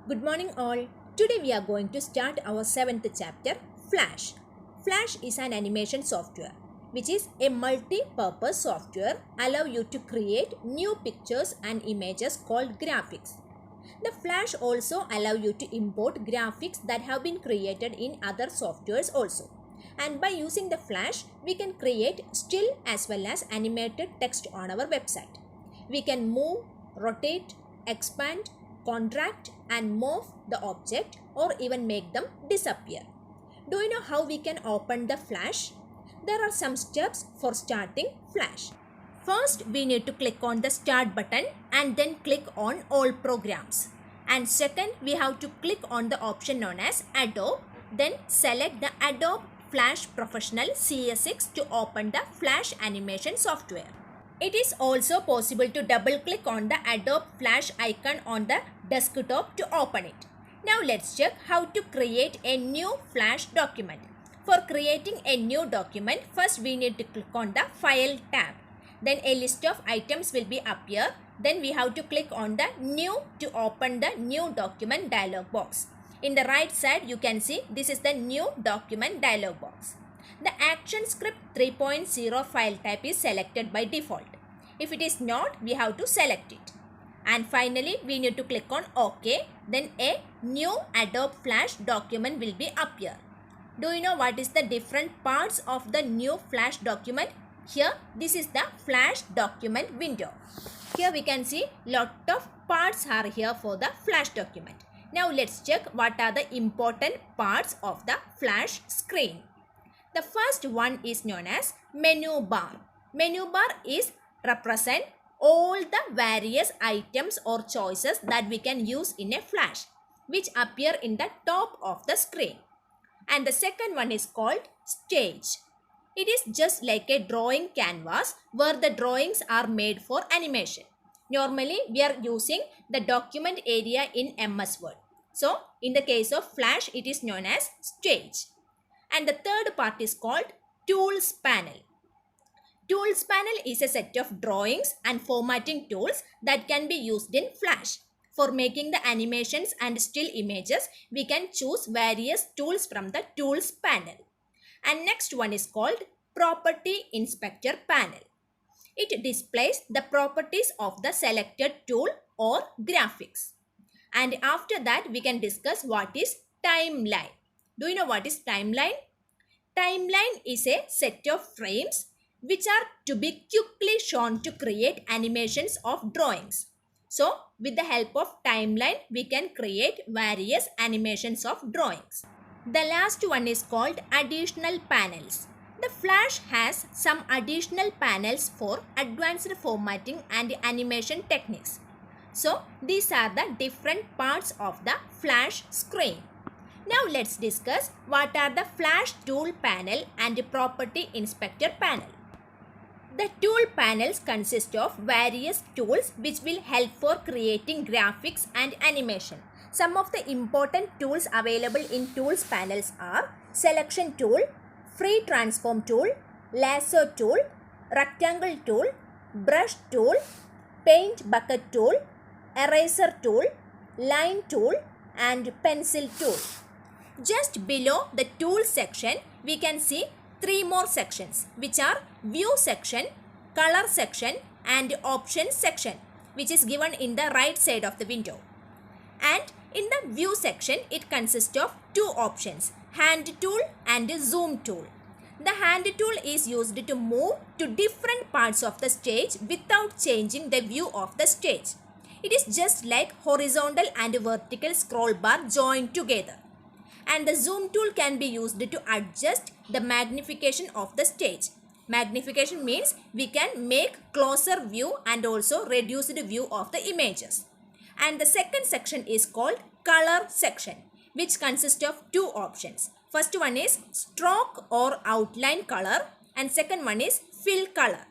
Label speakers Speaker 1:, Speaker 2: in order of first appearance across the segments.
Speaker 1: Good morning, all. Today we are going to start our seventh chapter, Flash. Flash is an animation software which is a multi-purpose software allow you to create new pictures and images called graphics. The Flash also allow you to import graphics that have been created in other softwares also. And by using the Flash, we can create still as well as animated text on our website. We can move, rotate, expand, contract and morph the object or even make them disappear. Do you know how we can open the Flash? There are some steps for starting Flash. First, we need to click on the Start button and then click on All Programs. And second, we have to click on the option known as Adobe. Then select the Adobe Flash Professional CS6 to open the Flash animation software. It is also possible to double click on the Adobe Flash icon on the desktop to open it. Now let's check how to create a new Flash document. For creating a new document, first we need to click on the File tab. Then a list of items will be appear. Then we have to click on the New to open the New Document dialog box. In the right side, you can see this is the New Document dialog box. The ActionScript 3.0 file type is selected by default. If it is not, we have to select it. And finally, we need to click on OK. Then a new Adobe Flash document will be appear. Do you know what is the different parts of the new Flash document? Here, this is the Flash document window. Here we can see lot of parts are here for the Flash document. Now let's check what are the important parts of the Flash screen. The first one is known as menu bar. Menu bar is represent all the various items or choices that we can use in a Flash, which appear in the top of the screen. And the second one is called stage. It is just like a drawing canvas where the drawings are made for animation. Normally, we are using the document area in MS Word. So, in the case of Flash, it is known as stage. And the third part is called Tools panel. Tools panel is a set of drawings and formatting tools that can be used in Flash. For making the animations and still images, we can choose various tools from the Tools panel. And next one is called Property Inspector panel. It displays the properties of the selected tool or graphics. And after that, we can discuss what is timeline. Do you know what is timeline? Timeline is a set of frames which are to be quickly shown to create animations of drawings. So, with the help of timeline, we can create various animations of drawings. The last one is called additional panels. The Flash has some additional panels for advanced formatting and animation techniques. So, these are the different parts of the Flash screen. Now let's discuss what are the Flash tool panel and property inspector panel. The tool panels consist of various tools which will help for creating graphics and animation. Some of the important tools available in tools panels are selection tool, free transform tool, lasso tool, rectangle tool, brush tool, paint bucket tool, eraser tool, line tool and pencil tool. Just below the tool section, we can see three more sections which are view section, color section and options section, which is given in the right side of the window. And in the view section, it consists of two options, hand tool and zoom tool. The hand tool is used to move to different parts of the stage without changing the view of the stage. It is just like horizontal and vertical scroll bar joined together. And the zoom tool can be used to adjust the magnification of the stage. Magnification means we can make closer view and also reduced view of the images. And the second section is called color section, which consists of two options. First one is stroke or outline color and second one is fill color.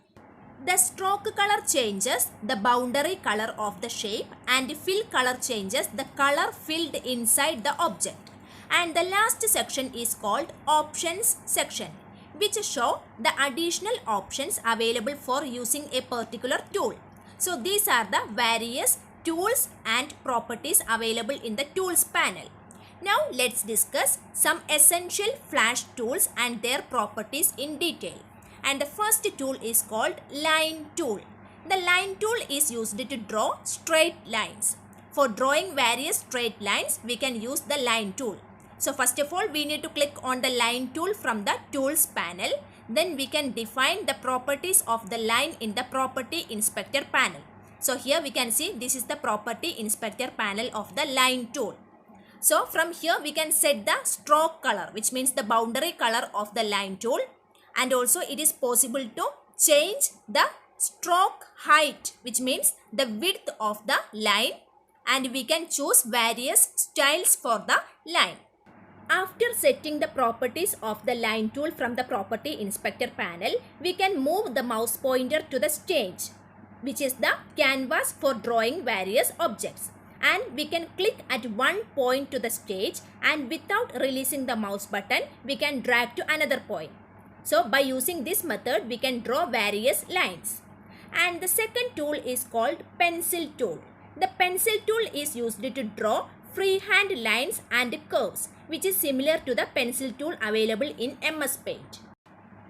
Speaker 1: The stroke color changes the boundary color of the shape and fill color changes the color filled inside the object. And the last section is called options section, which show the additional options available for using a particular tool. So these are the various tools and properties available in the tools panel. Now let's discuss some essential Flash tools and their properties in detail. And the first tool is called line tool. The line tool is used to draw straight lines. For drawing various straight lines, we can use the line tool. So first of all, we need to click on the line tool from the tools panel. Then we can define the properties of the line in the property inspector panel. So here we can see this is the property inspector panel of the line tool. So from here we can set the stroke color, which means the boundary color of the line tool. And also it is possible to change the stroke height, which means the width of the line, and we can choose various styles for the line. After setting the properties of the line tool from the property inspector panel, we can move the mouse pointer to the stage, which is the canvas for drawing various objects. And we can click at one point to the stage, and without releasing the mouse button, we can drag to another point. So by using this method, we can draw various lines. And the second tool is called pencil tool. The pencil tool is used to draw freehand lines and curves, which is similar to the pencil tool available in MS Paint.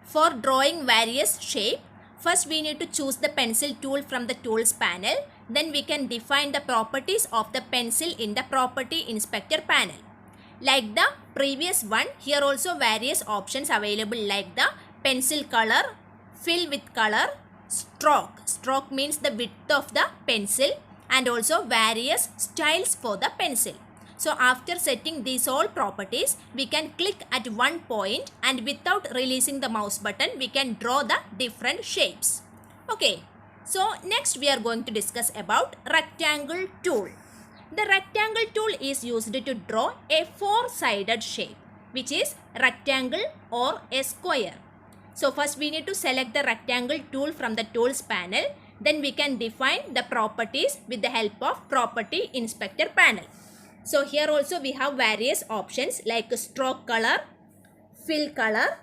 Speaker 1: For drawing various shapes, first we need to choose the pencil tool from the tools panel. Then we can define the properties of the pencil in the property inspector panel. Like the previous one, here also various options available like the pencil color, fill with color, stroke. Stroke means the width of the pencil, and also various styles for the pencil. So after setting these all properties, we can click at one point, and without releasing the mouse button, we can draw the different shapes. Okay, so next we are going to discuss about rectangle tool. The rectangle tool is used to draw a four-sided shape, which is rectangle or a square. So first we need to select the rectangle tool from the tools panel. Then we can define the properties with the help of property inspector panel. So here also we have various options like stroke color, fill color,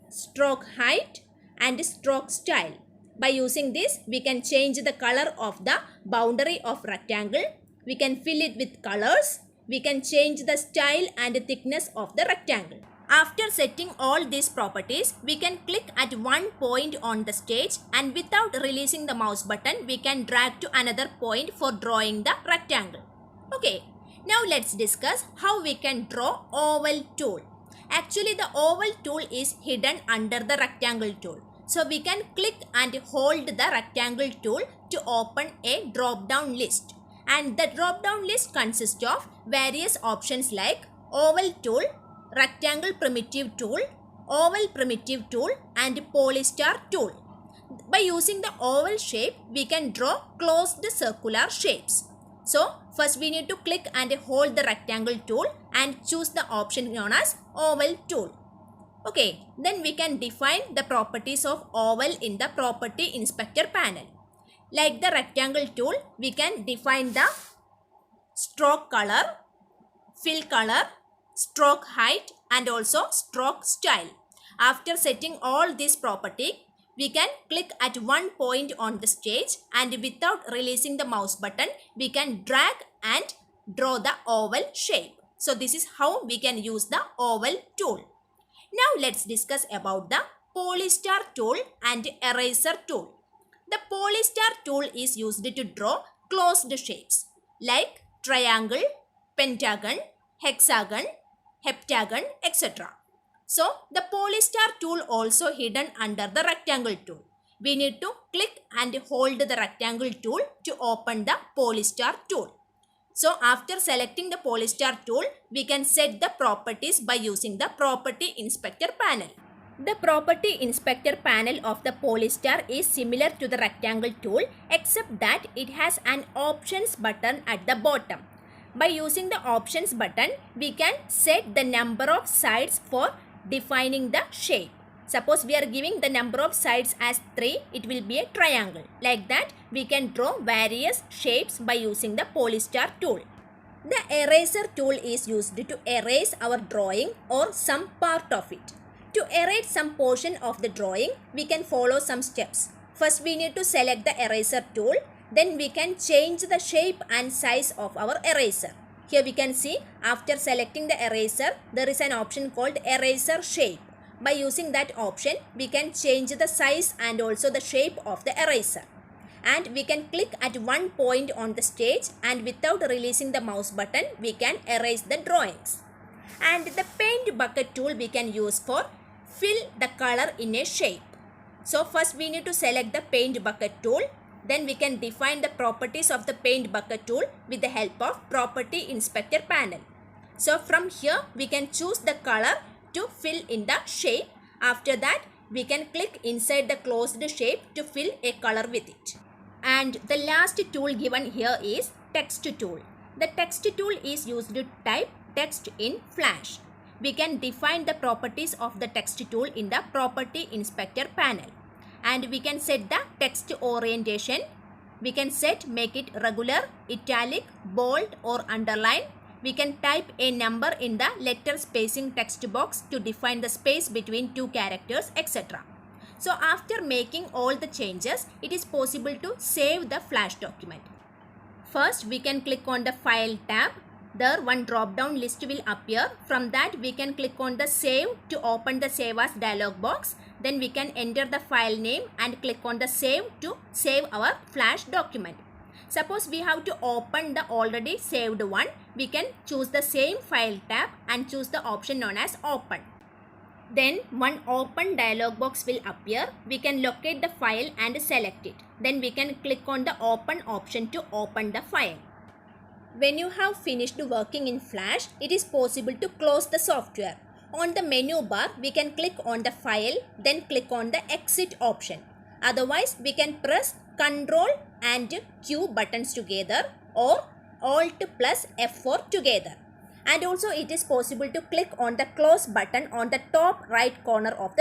Speaker 1: stroke height, and stroke style. By using this, we can change the color of the boundary of rectangle. We can fill it with colors. We can change the style and thickness of the rectangle. After setting all these properties, we can click at one point on the stage, and without releasing the mouse button, we can drag to another point for drawing the rectangle. Okay, now let's discuss how we can draw oval tool. Actually, the oval tool is hidden under the rectangle tool. So we can click and hold the rectangle tool to open a drop-down list. And the drop-down list consists of various options like oval tool, rectangle primitive tool, oval primitive tool, and polystar tool. By using the oval shape, we can draw closed circular shapes. So first we need to click and hold the rectangle tool and choose the option known as oval tool. Okay, then we can define the properties of oval in the property inspector panel. Like the rectangle tool, we can define the stroke color, fill color, stroke height, and also stroke style. After setting all these properties, we can click at one point on the stage, and without releasing the mouse button, we can drag and draw the oval shape. So this is how we can use the oval tool. Now let's discuss about the polystar tool and eraser tool. The polystar tool is used to draw closed shapes like triangle, pentagon, hexagon, heptagon, etc. So the polystar tool also hidden under the rectangle tool. We need to click and hold the rectangle tool to open the polystar tool. So after selecting the polystar tool, we can set the properties by using the property inspector panel. The property inspector panel of the polystar is similar to the rectangle tool, except that it has an options button at the bottom. By using the options button, we can set the number of sides for defining the shape. Suppose we are giving the number of sides as 3, it will be a triangle. Like that, we can draw various shapes by using the polystar tool. The eraser tool is used to erase our drawing or some part of it. To erase some portion of the drawing, we can follow some steps. First, we need to select the eraser tool. then we can change the shape and size of our eraser. Here we can see after selecting the eraser, there is an option called eraser shape. By using that option, we can change the size and also the shape of the eraser. And we can click at one point on the stage, and without releasing the mouse button, we can erase the drawings. And the paint bucket tool we can use for fill the color in a shape. So first we need to select the paint bucket tool. Then we can define the properties of the paint bucket tool with the help of property inspector panel. So from here we can choose the color to fill in the shape. After that we can click inside the closed shape to fill a color with it. And the last tool given here is text tool. The text tool is used to type text in Flash. We can define the properties of the text tool in the property inspector panel. And we can set the text orientation. We can make it regular, italic, bold or underline. We can type a number in the letter spacing text box to define the space between two characters, etc. So after making all the changes, it is possible to save the Flash document. First, we can click on the File tab. There one drop down list will appear. From that we can click on the Save to open the Save As dialog box. Then we can enter the file name and click on the Save to save our Flash document. Suppose we have to open the already saved one, we can choose the same File tab and choose the option known as Open. Then one Open dialog box will appear. We can locate the file and select it. Then we can click on the Open option to open the file. When you have finished working in Flash, it is possible to close the software. On the menu bar, we can click on the file, then click on the exit option. Otherwise, we can press Ctrl and Q buttons together or Alt plus F4 together. And also it is possible to click on the close button on the top right corner of the